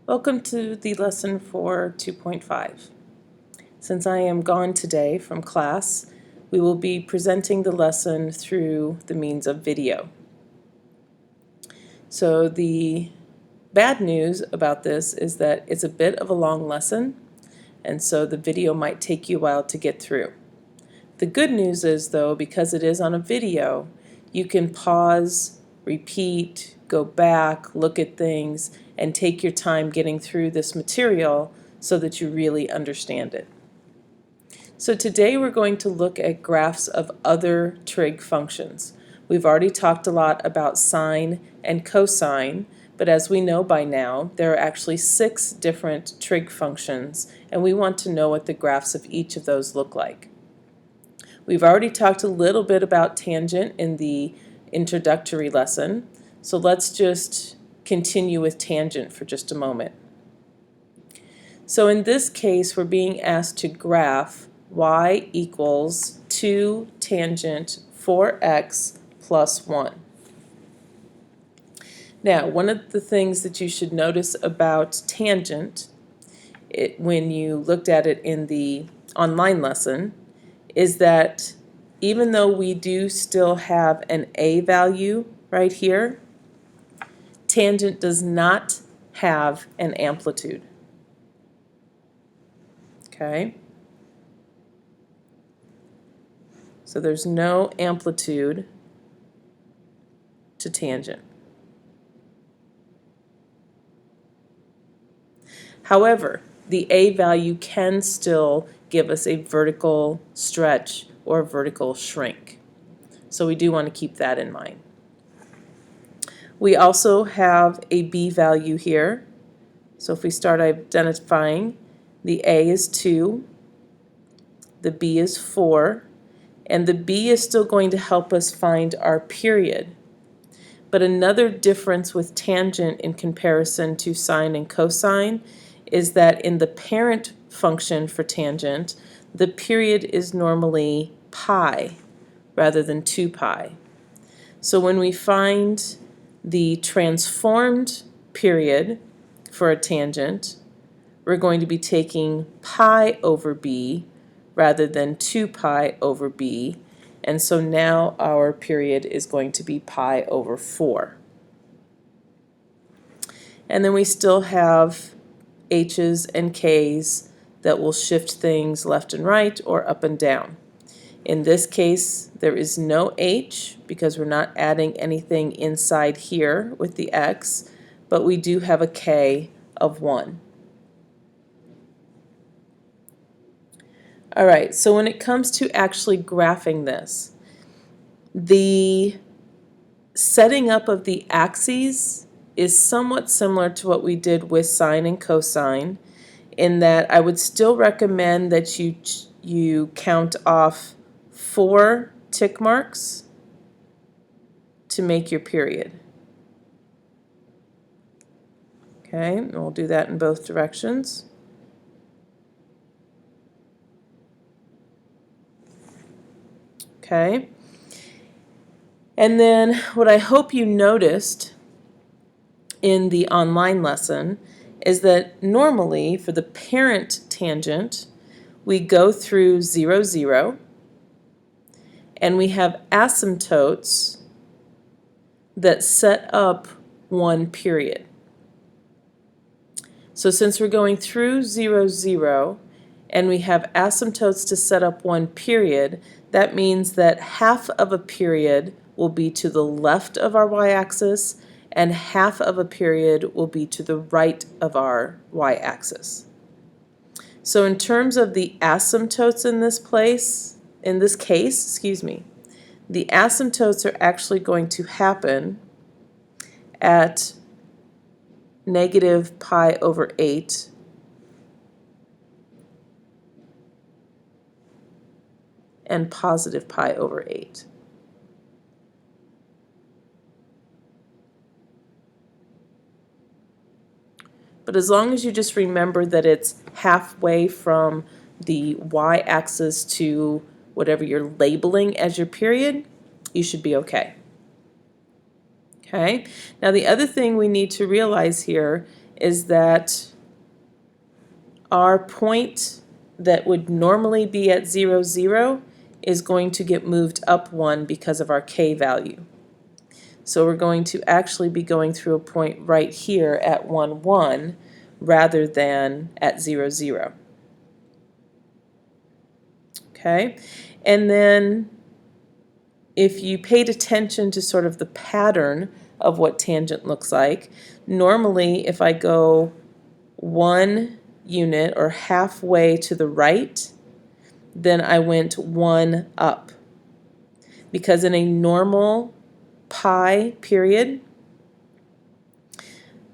Welcome to the lesson for 2.5. Since I am gone today from class, we will be presenting the lesson through the means of video. So the bad news about this is that it's a bit of a long lesson, and so the video might take you a while to get through. The good news is, though, because it is on a video, you can pause, repeat, go back, look at things, and take your time getting through this material so that you really understand it. So today we're going to look at graphs of other trig functions. We've already talked a lot about sine and cosine, but as we know by now, there are actually 6 different trig functions, and we want to know what the graphs of each of those look like. We've already talked a little bit about tangent in the introductory lesson, so let's just continue with tangent for just a moment. So in this case, we're being asked to graph y equals 2 tangent 4x plus 1. Now, one of the things that you should notice about tangent, when you looked at it in the online lesson, is that even though we do still have an a value right here, tangent does not have an amplitude. Okay? So there's no amplitude to tangent. However, the a value can still give us a vertical stretch or a vertical shrink. So we do want to keep that in mind. We also have a b value here. So if we start identifying, the a is 2, the b is 4, and the b is still going to help us find our period. But another difference with tangent in comparison to sine and cosine is that in the parent function for tangent, the period is normally pi rather than 2 pi. So when we find the transformed period for a tangent, we're going to be taking pi over b rather than 2 pi over b, and so now our period is going to be pi over 4. And then we still have h's and k's that will shift things left and right or up and down. In this case, there is no h because we're not adding anything inside here with the x, but we do have a k of 1. All right, so when it comes to actually graphing this, the setting up of the axes is somewhat similar to what we did with sine and cosine, in that I would still recommend that you count off 4 tick marks to make your period. Okay, and we'll do that in both directions. Okay, and then what I hope you noticed in the online lesson is that normally for the parent tangent, we go through 0, 0, and we have asymptotes that set up one period. So since we're going through 0, 0, and we have asymptotes to set up one period, that means that half of a period will be to the left of our y-axis and half of a period will be to the right of our y-axis. So in terms of the asymptotes in this case, the asymptotes are actually going to happen at negative pi over 8 and positive pi over 8. But as long as you just remember that it's halfway from the y-axis to whatever you're labeling as your period, you should be okay. Okay? Now the other thing we need to realize here is that our point that would normally be at 0, 0 is going to get moved up 1 because of our k value. So we're going to actually be going through a point right here at 1, 1 rather than at 0, 0. Okay, and then if you paid attention to sort of the pattern of what tangent looks like, normally if I go 1 unit or halfway to the right, then I went 1 up. Because in a normal pi period,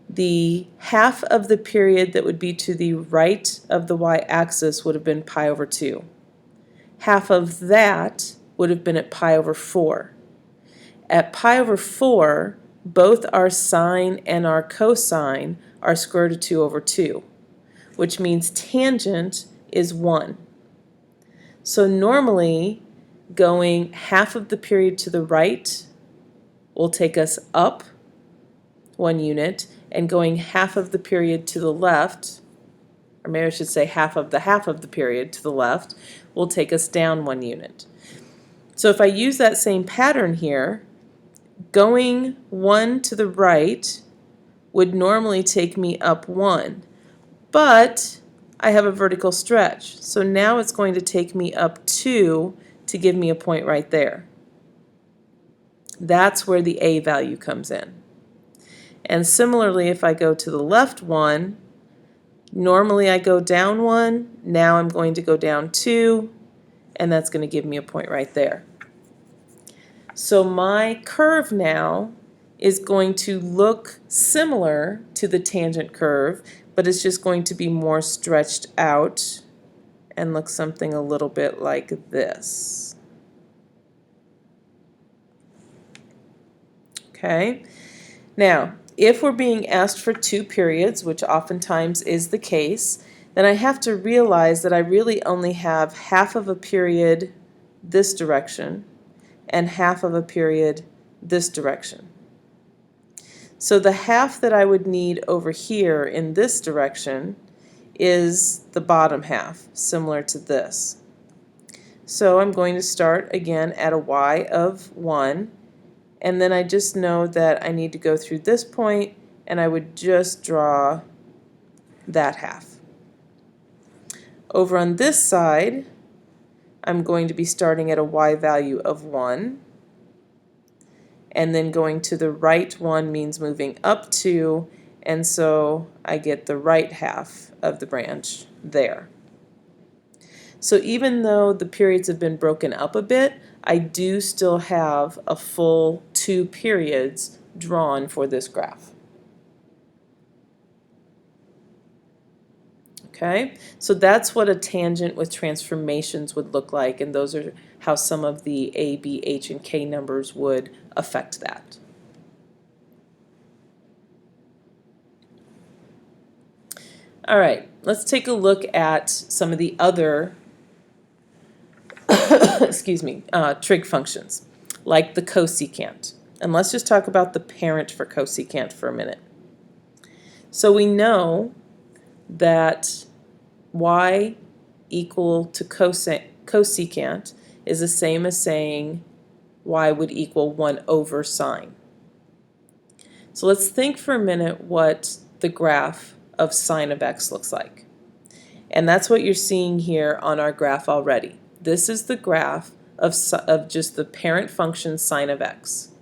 the half of the period that would be to the right of the y-axis would have been pi over 2. Half of that would have been at pi over 4. At pi over 4, both our sine and our cosine are square root of 2 over 2, which means tangent is 1. So normally, going half of the period to the right will take us up 1 unit, and going half of the period to the left, or maybe I should say half of the period to the left, will take us down 1 unit. So if I use that same pattern here, going 1 to the right would normally take me up 1, but I have a vertical stretch, so now it's going to take me up 2 to give me a point right there. That's where the a value comes in. And similarly, if I go to the left 1, normally I go down 1, now I'm going to go down 2, and that's going to give me a point right there. So my curve now is going to look similar to the tangent curve, but it's just going to be more stretched out and look something a little bit like this. Okay, now if we're being asked for 2 periods, which oftentimes is the case, then I have to realize that I really only have half of a period this direction and half of a period this direction. So the half that I would need over here in this direction is the bottom half, similar to this. So I'm going to start again at a y of 1, and then I just know that I need to go through this point, and I would just draw that half. Over on this side, I'm going to be starting at a y value of 1, and then going to the right 1 means moving up 2, and so I get the right half of the branch there. So even though the periods have been broken up a bit, I do still have a full 2 periods drawn for this graph. Okay, so that's what a tangent with transformations would look like, and those are how some of the a, b, h, and k numbers would affect that. All right, let's take a look at some of the other trig functions, like the cosecant. And let's just talk about the parent for cosecant for a minute. So we know that y equal to cosecant is the same as saying y would equal 1 over sine. So let's think for a minute what the graph of sine of x looks like. And that's what you're seeing here on our graph already. This is the graph of just the parent function sine of x.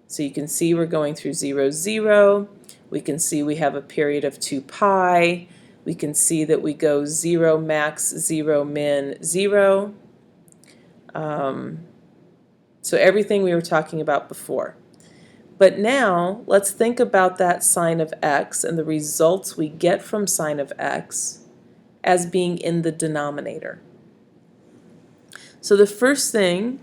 So you can see we're going through 0, 0. We can see we have a period of 2 pi. We can see that we go 0 max, 0 min, 0. So everything we were talking about before. But now let's think about that sine of x and the results we get from sine of x as being in the denominator. So the first thing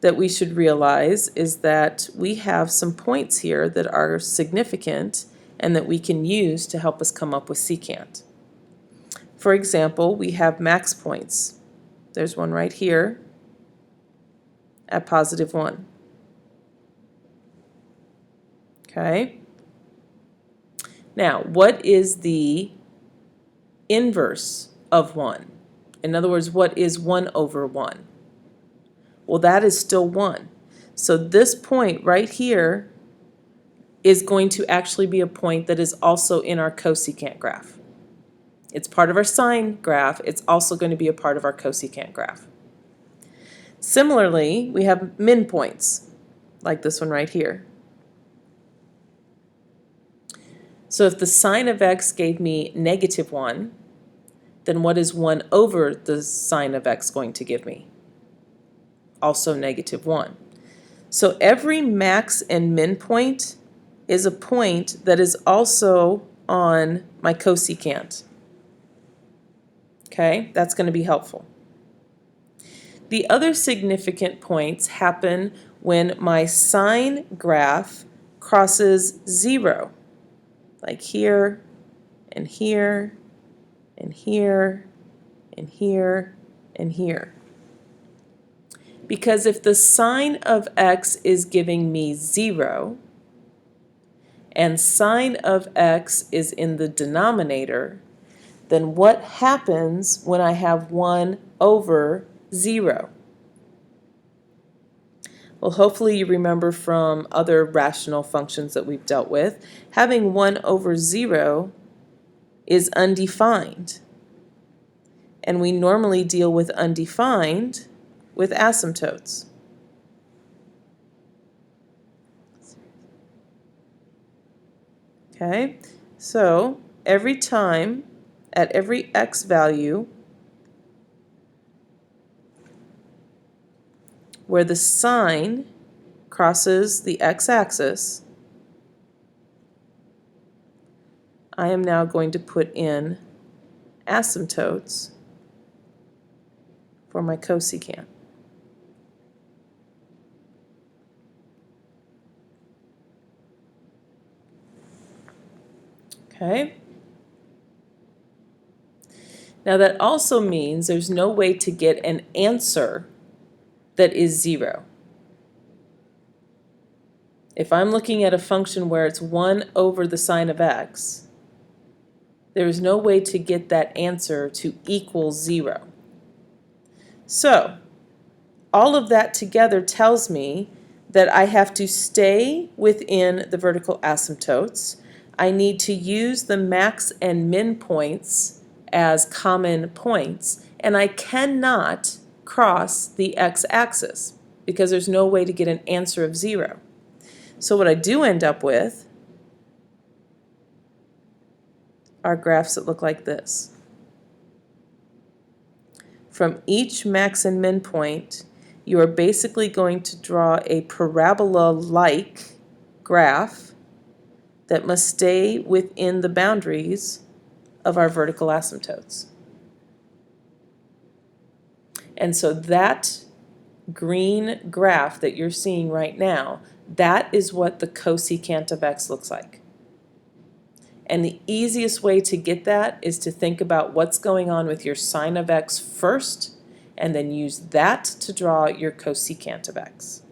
that we should realize is that we have some points here that are significant and that we can use to help us come up with secant. For example, we have max points. There's one right here at positive 1. Okay? Now, what is the inverse of 1? In other words, what is 1 over 1? Well, that is still 1. So this point right here is going to actually be a point that is also in our cosecant graph. It's part of our sine graph. It's also going to be a part of our cosecant graph. Similarly, we have min points, like this one right here. So if the sine of x gave me -1, then what is 1 over the sine of x going to give me? Also -1. So every max and min point is a point that is also on my cosecant. Okay, that's going to be helpful. The other significant points happen when my sine graph crosses 0, like here, and here, and here, and here, and here. Because if the sine of x is giving me 0, and sine of x is in the denominator, then what happens when I have 1 over 0? Well, hopefully you remember from other rational functions that we've dealt with, having 1 over 0 is undefined. And we normally deal with undefined with asymptotes. Okay, so every time, at every x value, where the sine crosses the x-axis, I am now going to put in asymptotes for my cosecant. Okay? Now that also means there's no way to get an answer that is 0. If I'm looking at a function where it's 1 over the sine of x, there is no way to get that answer to equal 0. So, all of that together tells me that I have to stay within the vertical asymptotes. I need to use the max and min points as common points, and I cannot cross the x-axis because there's no way to get an answer of 0. So what I do end up with are graphs that look like this. From each max and min point, you are basically going to draw a parabola-like graph that must stay within the boundaries of our vertical asymptotes. And so that green graph that you're seeing right now, that is what the cosecant of x looks like. And the easiest way to get that is to think about what's going on with your sine of x first, and then use that to draw your cosecant of x.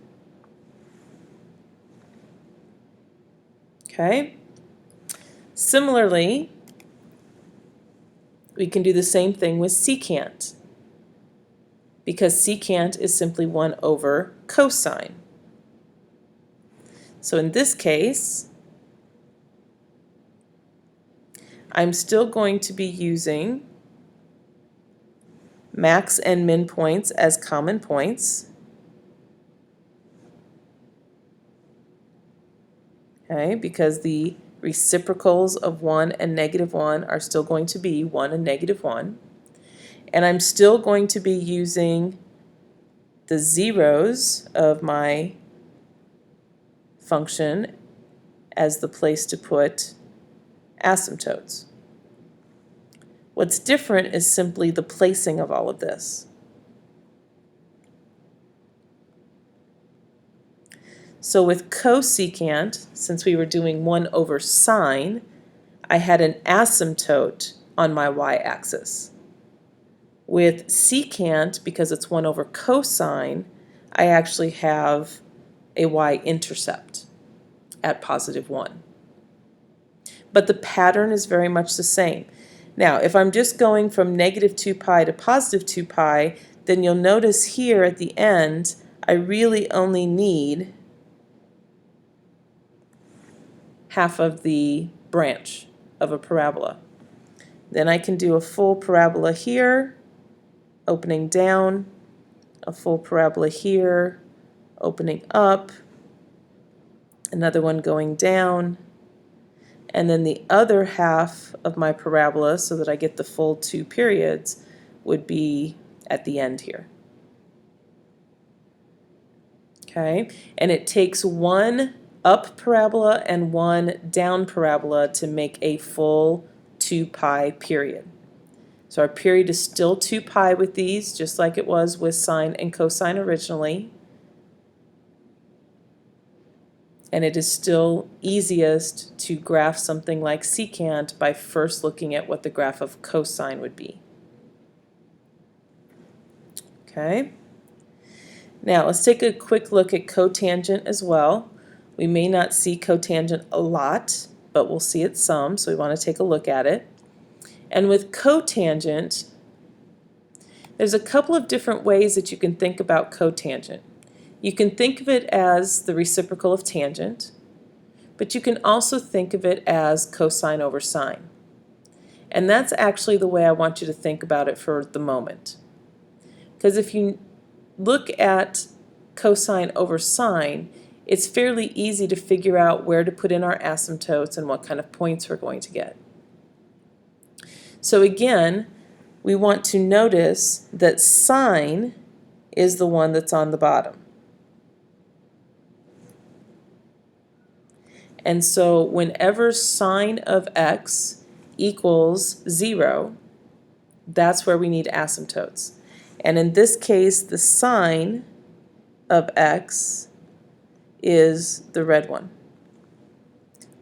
Okay? Similarly, we can do the same thing with secant, because secant is simply 1 over cosine. So in this case, I'm still going to be using max and min points as common points. Okay, because the reciprocals of 1 and -1 are still going to be 1 and -1. And I'm still going to be using the zeros of my function as the place to put asymptotes. What's different is simply the placing of all of this. So with cosecant, since we were doing 1 over sine, I had an asymptote on my y-axis. With secant, because it's 1 over cosine, I actually have a y-intercept at +1. but the pattern is very much the same. Now, if I'm just going from negative 2 pi to positive 2 pi, then you'll notice here at the end, I really only need half of the branch of a parabola. Then I can do a full parabola here, opening down, a full parabola here, opening up, another one going down, and then the other half of my parabola, so that I get the full 2 periods, would be at the end here. Okay, and it takes one up parabola and one down parabola to make a full 2 pi period. So our period is still 2 pi with these, just like it was with sine and cosine originally. And it is still easiest to graph something like secant by first looking at what the graph of cosine would be. Okay. Now let's take a quick look at cotangent as well. We may not see cotangent a lot, but we'll see it some, so we want to take a look at it. And with cotangent, there's a couple of different ways that you can think about cotangent. You can think of it as the reciprocal of tangent, but you can also think of it as cosine over sine. And that's actually the way I want you to think about it for the moment. Because if you look at cosine over sine, it's fairly easy to figure out where to put in our asymptotes and what kind of points we're going to get. So again, we want to notice that sine is the one that's on the bottom. And so whenever sine of x equals 0, that's where we need asymptotes. And in this case, the sine of x is the red one.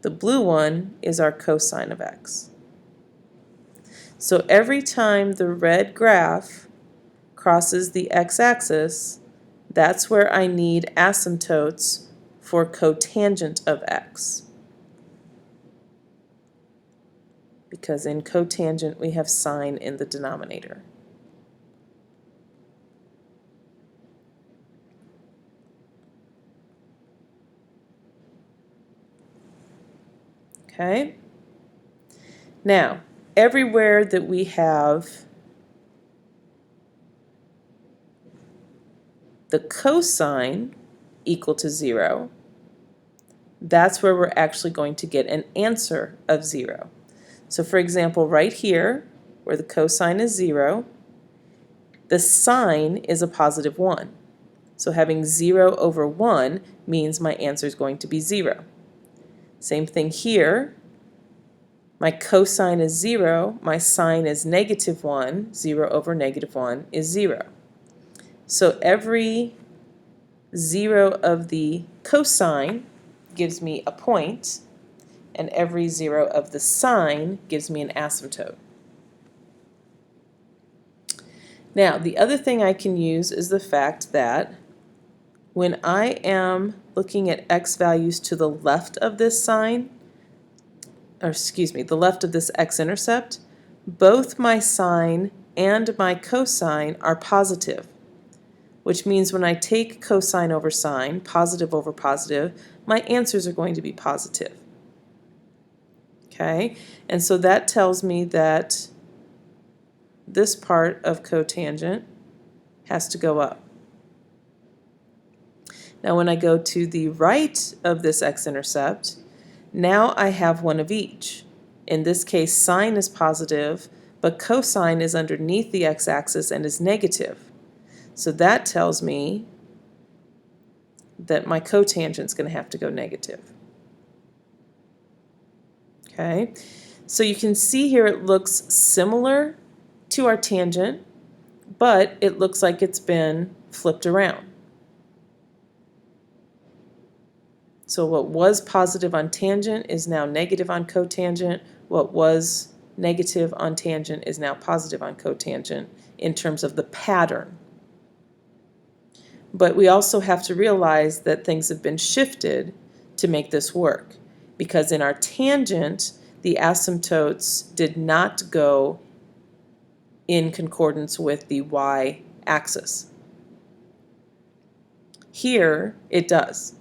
The blue one is our cosine of x. So every time the red graph crosses the x-axis, that's where I need asymptotes for cotangent of x. Because in cotangent we have sine in the denominator. Okay? Now, everywhere that we have the cosine equal to 0, that's where we're actually going to get an answer of 0. So for example, right here, where the cosine is 0, the sine is a positive 1. So having 0 over 1 means my answer is going to be 0. Same thing here. My cosine is 0, my sine is negative 1, 0 over negative 1 is 0. So every 0 of the cosine gives me a point, and every 0 of the sine gives me an asymptote. Now, the other thing I can use is the fact that when I am looking at x values to the left of this sine, the left of this x-intercept, both my sine and my cosine are positive, which means when I take cosine over sine, positive over positive, my answers are going to be positive. Okay, and so that tells me that this part of cotangent has to go up. Now when I go to the right of this x-intercept, now I have one of each. In this case, sine is positive, but cosine is underneath the x-axis and is negative. So that tells me that my cotangent is going to have to go negative. Okay, so you can see here it looks similar to our tangent, but it looks like it's been flipped around. So what was positive on tangent is now negative on cotangent. What was negative on tangent is now positive on cotangent in terms of the pattern. But we also have to realize that things have been shifted to make this work. Because in our tangent, the asymptotes did not go in concordance with the y-axis. Here, it does.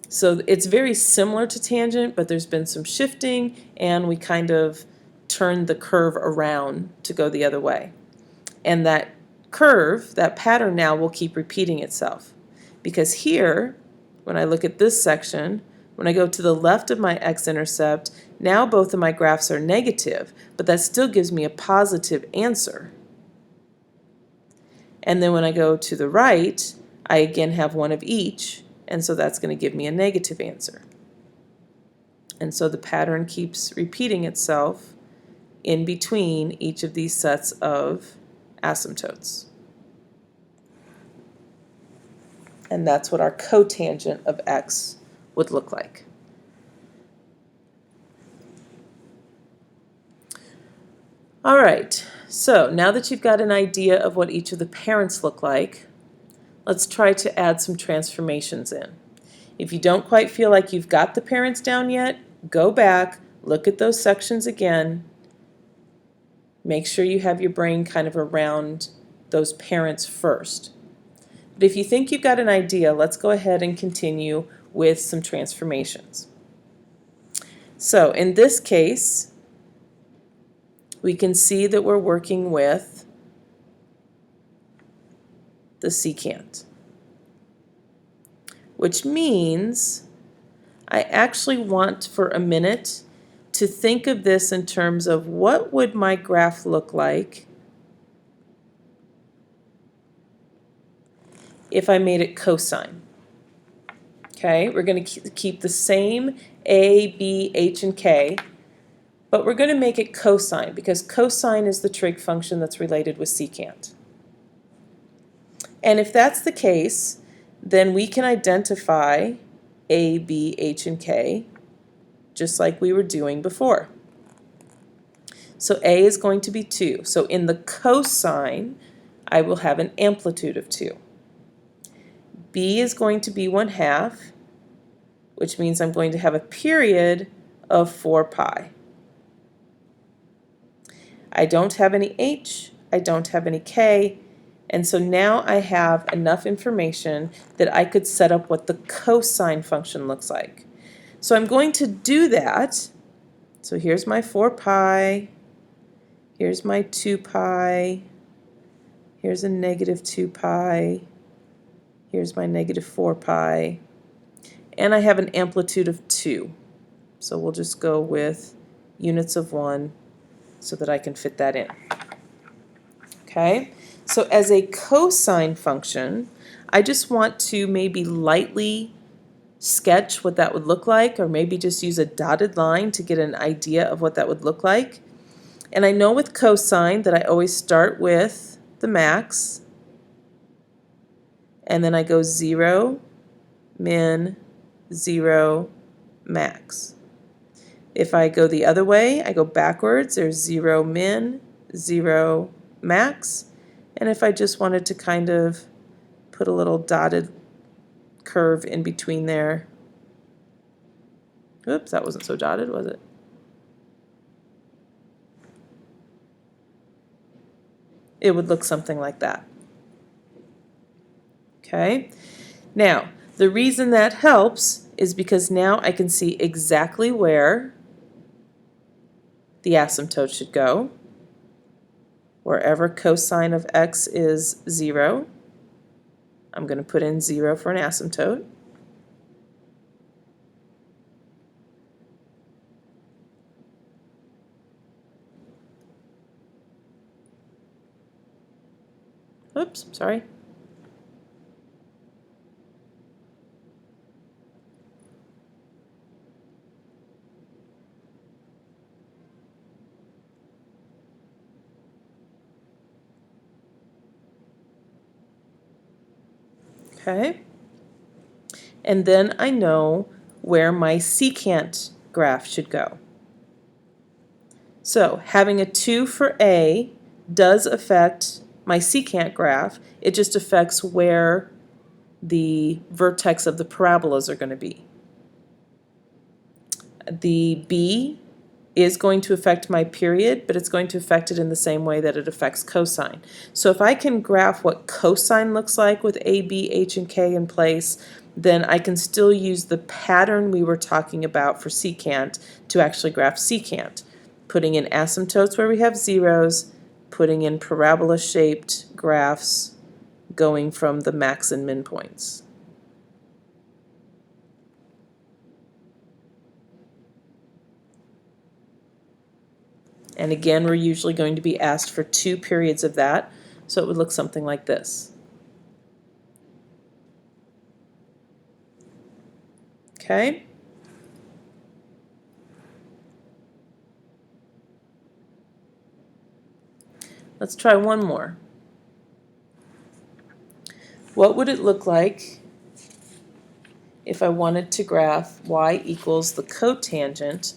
So it's very similar to tangent, but there's been some shifting, and we kind of turned the curve around to go the other way. And that curve, that pattern now will keep repeating itself. Because here, when I look at this section, when I go to the left of my x-intercept, now both of my graphs are negative, but that still gives me a positive answer. And then when I go to the right, I again have one of each, and so that's going to give me a negative answer. And so the pattern keeps repeating itself in between each of these sets of asymptotes. And that's what our cotangent of x would look like. All right, so now that you've got an idea of what each of the parents look like, let's try to add some transformations in. If you don't quite feel like you've got the parents down yet, go back, look at those sections again. Make sure you have your brain kind of around those parents first. But if you think you've got an idea, let's go ahead and continue with some transformations. So in this case, we can see that we're working with the secant, which means I actually want for a minute to think of this in terms of what would my graph look like if I made it cosine. Okay, we're going to keep the same A, B, H, and K, but we're going to make it cosine because cosine is the trig function that's related with secant. And if that's the case, then we can identify A, B, H, and K just like we were doing before. So A is going to be 2. So in the cosine, I will have an amplitude of 2. B is going to be 1/2, which means I'm going to have a period of 4 pi. I don't have any H, I don't have any K, and so now I have enough information that I could set up what the cosine function looks like. So I'm going to do that. So here's my 4 pi, here's my 2 pi, here's a negative 2 pi, here's my negative 4 pi, and I have an amplitude of 2. So we'll just go with units of 1 so that I can fit that in. Okay, so as a cosine function, I just want to maybe lightly sketch what that would look like, or maybe just use a dotted line to get an idea of what that would look like. And I know with cosine that I always start with the max, and then I go 0, min, 0, max. If I go the other way, I go backwards. There's 0, min, 0, max. And if I just wanted to kind of put a little dotted curve in between there. Oops, that wasn't so dotted, was it? It would look something like that. Okay, now the reason that helps is because now I can see exactly where the asymptote should go. Wherever cosine of x is 0, I'm going to put in 0 for an asymptote. Oops, sorry. Okay, and then I know where my secant graph should go. So having a 2 for A does affect my secant graph. It just affects where the vertex of the parabolas are going to be. The b is going to affect my period, but it's going to affect it in the same way that it affects cosine. So if I can graph what cosine looks like with a, b, h, and k in place, then I can still use the pattern we were talking about for secant to actually graph secant, putting in asymptotes where we have zeros, putting in parabola-shaped graphs going from the max and min points. And again, we're usually going to be asked for 2 periods of that, so it would look something like this. Okay? Let's try one more. What would it look like if I wanted to graph y equals the cotangent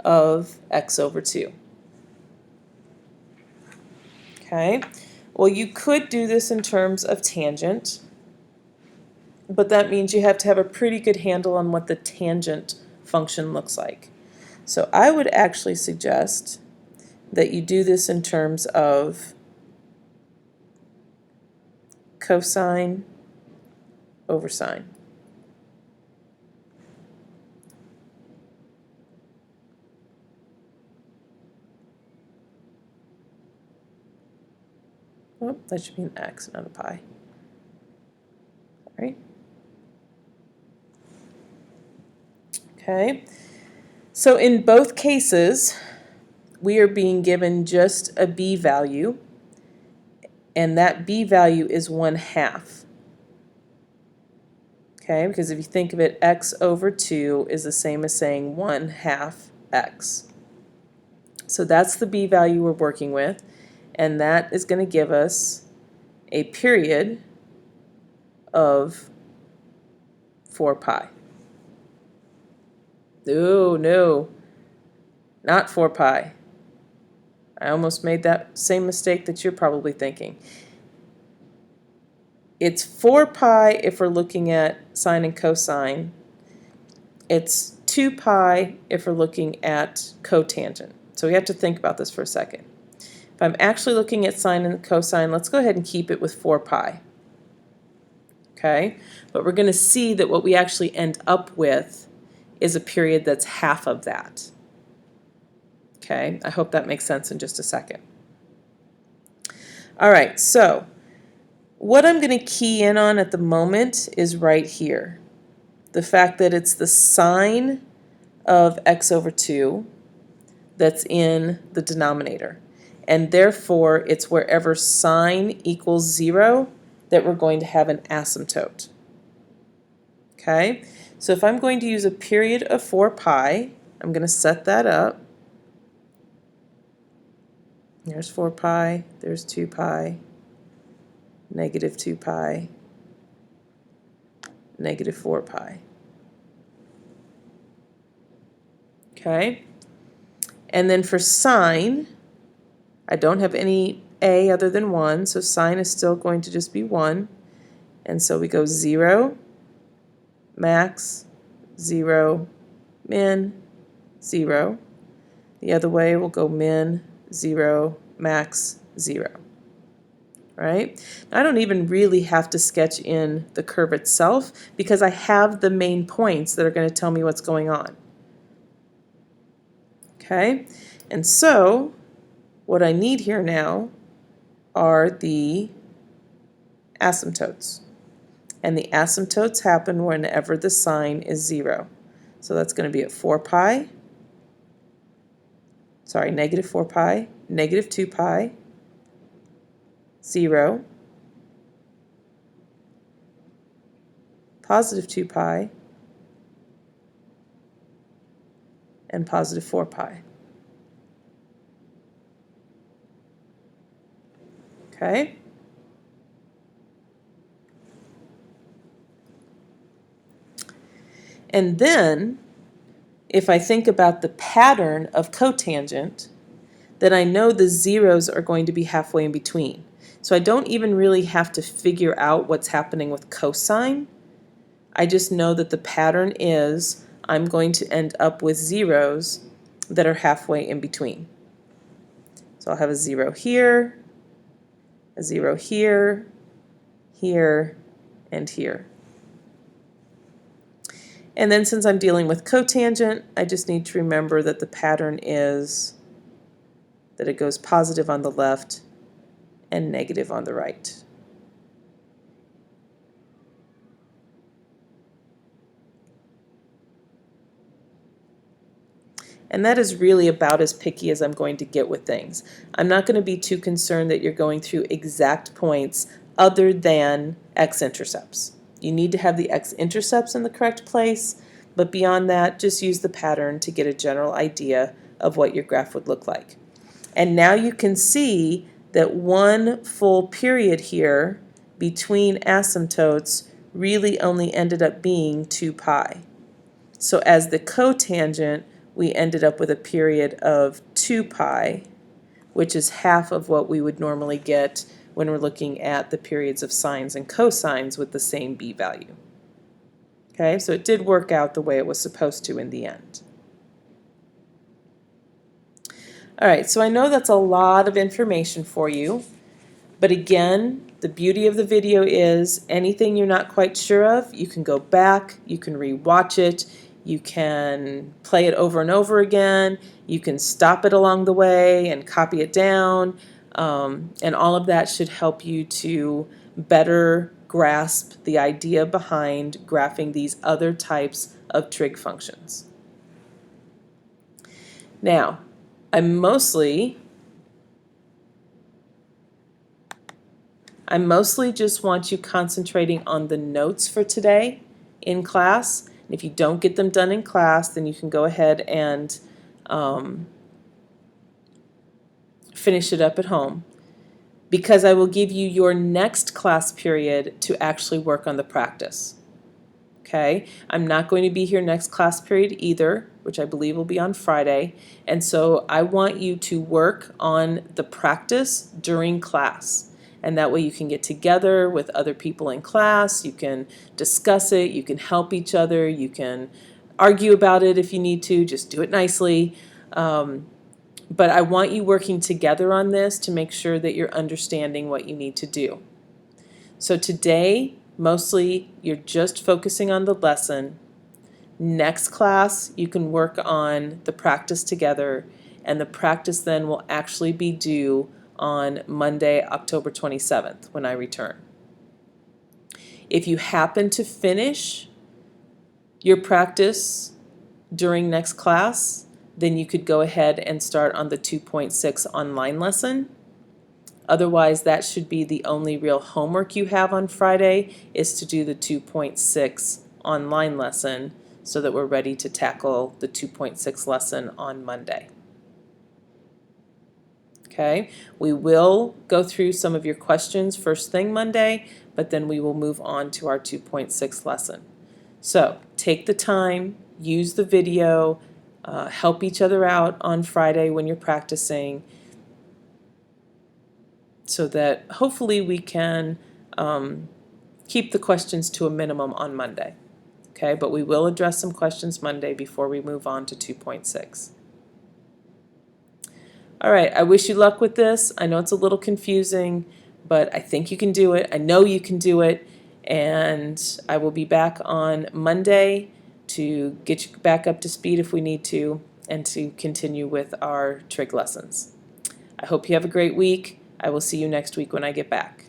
of x over 2? Okay, well, you could do this in terms of tangent, but that means you have to have a pretty good handle on what the tangent function looks like. So I would actually suggest that you do this in terms of cosine over sine. Oh, that should be an x, not a pi. All right. Okay. So in both cases, we are being given just a b value, and that b value is 1/2. Okay, because if you think of it, x over 2 is the same as saying 1/2 x. So that's the b value we're working with, and that is going to give us a period of 4 pi. No, not 4 pi. I almost made that same mistake that you're probably thinking. It's 4 pi if we're looking at sine and cosine. It's 2 pi if we're looking at cotangent. So we have to think about this for a second. If I'm actually looking at sine and cosine, let's go ahead and keep it with 4 pi. Okay? But we're going to see that what we actually end up with is a period that's half of that. Okay? I hope that makes sense in just a second. All right, so what I'm going to key in on at the moment is right here. The fact that it's the sine of x over 2 that's in the denominator. And therefore, it's wherever sine equals 0 that we're going to have an asymptote. Okay? So if I'm going to use a period of 4 pi, I'm going to set that up. There's 4 pi, there's 2 pi, negative 2 pi, negative 4 pi. Okay? And then for sine, I don't have any a other than 1, so sine is still going to just be 1. And so we go 0, max, 0, min, 0. The other way we'll go min, 0, max, 0. Right? I don't even really have to sketch in the curve itself because I have the main points that are going to tell me what's going on. Okay? And so what I need here now are the asymptotes. And the asymptotes happen whenever the sine is 0. So that's going to be at 4 pi, sorry, negative 4 pi, negative 2 pi, 0, positive 2 pi, and positive 4 pi. Okay? And then, if I think about the pattern of cotangent, then I know the zeros are going to be halfway in between. So I don't even really have to figure out what's happening with cosine. I just know that the pattern is I'm going to end up with zeros that are halfway in between. So I'll have a 0 here, a 0 here, here, and here. And then since I'm dealing with cotangent, I just need to remember that the pattern is that it goes positive on the left and negative on the right. And that is really about as picky as I'm going to get with things. I'm not going to be too concerned that you're going through exact points other than x-intercepts. You need to have the x-intercepts in the correct place, but beyond that, just use the pattern to get a general idea of what your graph would look like. And now you can see that one full period here between asymptotes really only ended up being 2 pi. So as the cotangent, we ended up with a period of 2 pi, which is half of what we would normally get when we're looking at the periods of sines and cosines with the same b value. Okay, so it did work out the way it was supposed to in the end. All right, so I know that's a lot of information for you, but again, the beauty of the video is anything you're not quite sure of, you can go back, you can re-watch it, you can play it over and over again, you can stop it along the way and copy it down, and all of that should help you to better grasp the idea behind graphing these other types of trig functions. Now, I mostly just want you concentrating on the notes for today in class. And if you don't get them done in class, then you can go ahead and finish it up at home, because I will give you your next class period to actually work on the practice. Okay, I'm not going to be here next class period either, which I believe will be on Friday, and so I want you to work on the practice during class, and that way you can get together with other people in class, you can discuss it, you can help each other, you can argue about it if you need to, just do it nicely, but I want you working together on this to make sure that you're understanding what you need to do. So today, mostly you're just focusing on the lesson. Next class, you can work on the practice together, and the practice then will actually be due on Monday, October 27th, when I return. If you happen to finish your practice during next class, then you could go ahead and start on the 2.6 online lesson. Otherwise, that should be the only real homework you have on Friday, is to do the 2.6 online lesson so that we're ready to tackle the 2.6 lesson on Monday. Okay, we will go through some of your questions first thing Monday, but then we will move on to our 2.6 lesson. So take the time, use the video, help each other out on Friday when you're practicing, so that hopefully we can keep the questions to a minimum on Monday. Okay, but we will address some questions Monday before we move on to 2.6. All right, I wish you luck with this. I know it's a little confusing, but I think you can do it. I know you can do it, and I will be back on Monday to get you back up to speed if we need to, and to continue with our trig lessons. I hope you have a great week. I will see you next week when I get back.